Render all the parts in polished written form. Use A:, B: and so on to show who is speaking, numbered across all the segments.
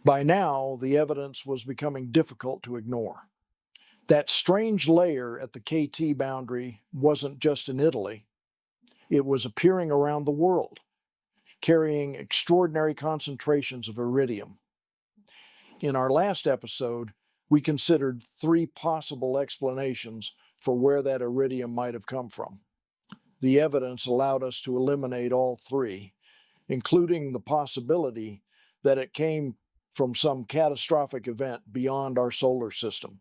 A: By now, the evidence was becoming difficult to ignore. That strange layer at the KT boundary wasn't just in Italy, it was appearing around the world, carrying extraordinary concentrations of iridium. In our last episode, we considered three possible explanations for where that iridium might have come from. The evidence allowed us to eliminate all three, including the possibility that it came from some catastrophic event beyond our solar system.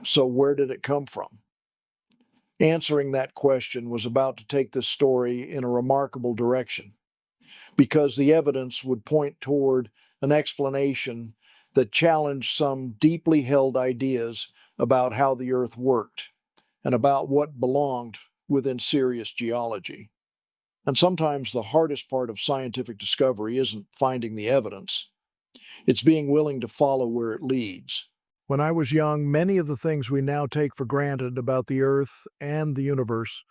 A: So where did it come from? Answering that question was about to take this story in a remarkable direction, because the evidence would point toward an explanation that challenged some deeply held ideas about how the Earth worked and about what belonged within serious geology. And sometimes the hardest part of scientific discovery isn't finding the evidence, it's being willing to follow where it leads. When I was young, many of the things we now take for granted about the Earth and the universe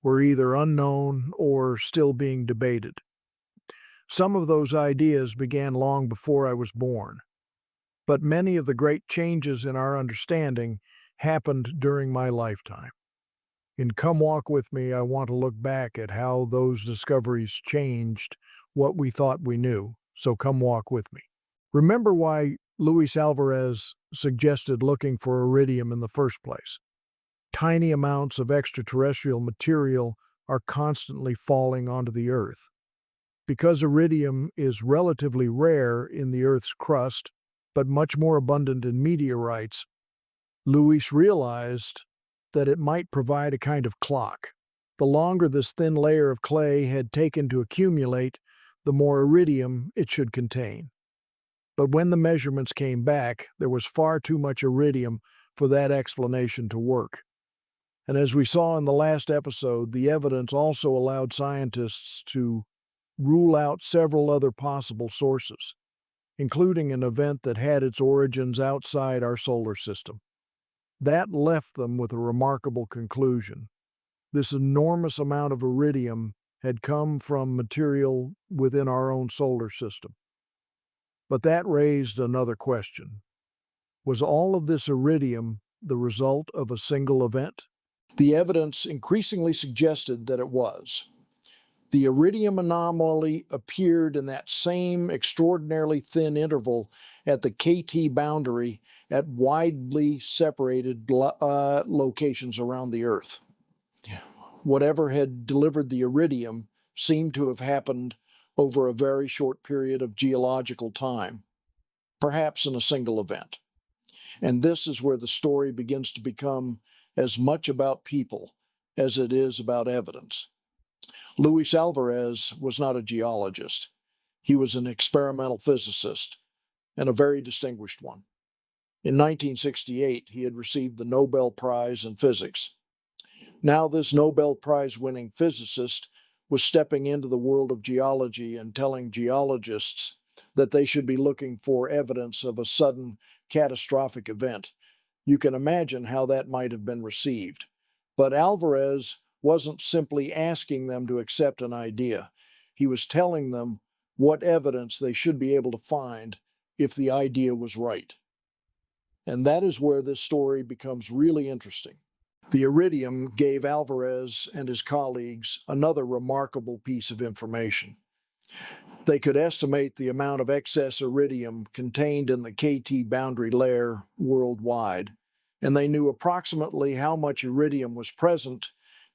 A: were either unknown or still being debated. Some of those ideas began long before I was born, but many of the great changes in our understanding happened during my lifetime. In Come Walk With Me, I want to look back at how those discoveries changed what we thought we knew, so come walk with me. Remember why Luis Alvarez suggested looking for iridium in the first place. Tiny amounts of extraterrestrial material are constantly falling onto the Earth. Because iridium is relatively rare in the Earth's crust, but much more abundant in meteorites, Luis realized that it might provide a kind of clock. The longer this thin layer of clay had taken to accumulate, the more iridium it should contain. But when the measurements came back, there was far too much iridium for that explanation to work. And as we saw in the last episode, the evidence also allowed scientists to rule out several other possible sources, including an event that had its origins outside our solar system. That left them with a remarkable conclusion. This enormous amount of iridium had come from material within our own solar system. But that raised another question. Was all of this iridium the result of a single event? The evidence increasingly suggested that it was. The iridium anomaly appeared in that same extraordinarily thin interval at the KT boundary at widely separated locations around the Earth. Whatever had delivered the iridium seemed to have happened over a very short period of geological time, perhaps in a single event. And this is where the story begins to become as much about people as it is about evidence. Luis Alvarez was not a geologist. He was an experimental physicist, and a very distinguished one. In 1968, he had received the Nobel Prize in Physics. Now this Nobel Prize-winning physicist was stepping into the world of geology and telling geologists that they should be looking for evidence of a sudden catastrophic event. You can imagine how that might have been received. But Alvarez wasn't simply asking them to accept an idea. He was telling them what evidence they should be able to find if the idea was right. And that is where this story becomes really interesting. The iridium gave Alvarez and his colleagues another remarkable piece of information. They could estimate the amount of excess iridium contained in the KT boundary layer worldwide, and they knew approximately how much iridium was present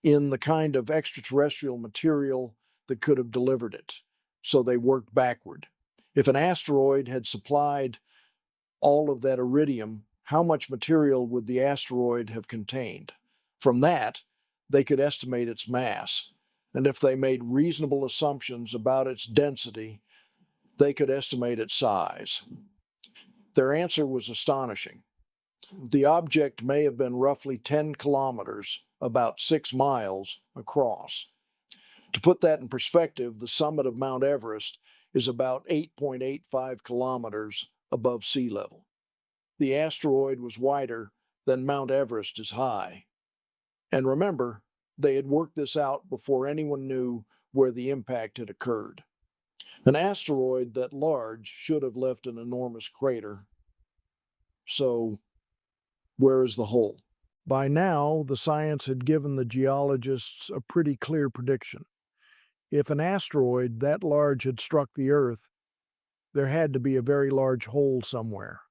A: in the kind of extraterrestrial material that could have delivered it. So they worked backward. If an asteroid had supplied all of that iridium, how much material would the asteroid have contained? From that, they could estimate its mass. And if they made reasonable assumptions about its density, they could estimate its size. Their answer was astonishing. The object may have been roughly 10 kilometers, about 6 miles, across. To put that in perspective, the summit of Mount Everest is about 8.85 kilometers above sea level. The asteroid was wider than Mount Everest is high. And remember, they had worked this out before anyone knew where the impact had occurred. An asteroid that large should have left an enormous crater. So, where is the hole? By now, the science had given the geologists a pretty clear prediction. If an asteroid that large had struck the Earth, there had to be a very large hole somewhere.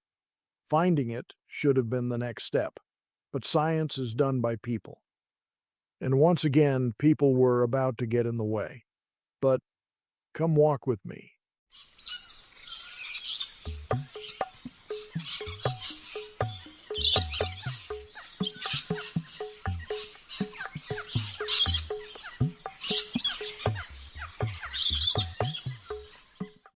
A: Finding it should have been the next step. But science is done by people. And once again, people were about to get in the way. But come walk with me.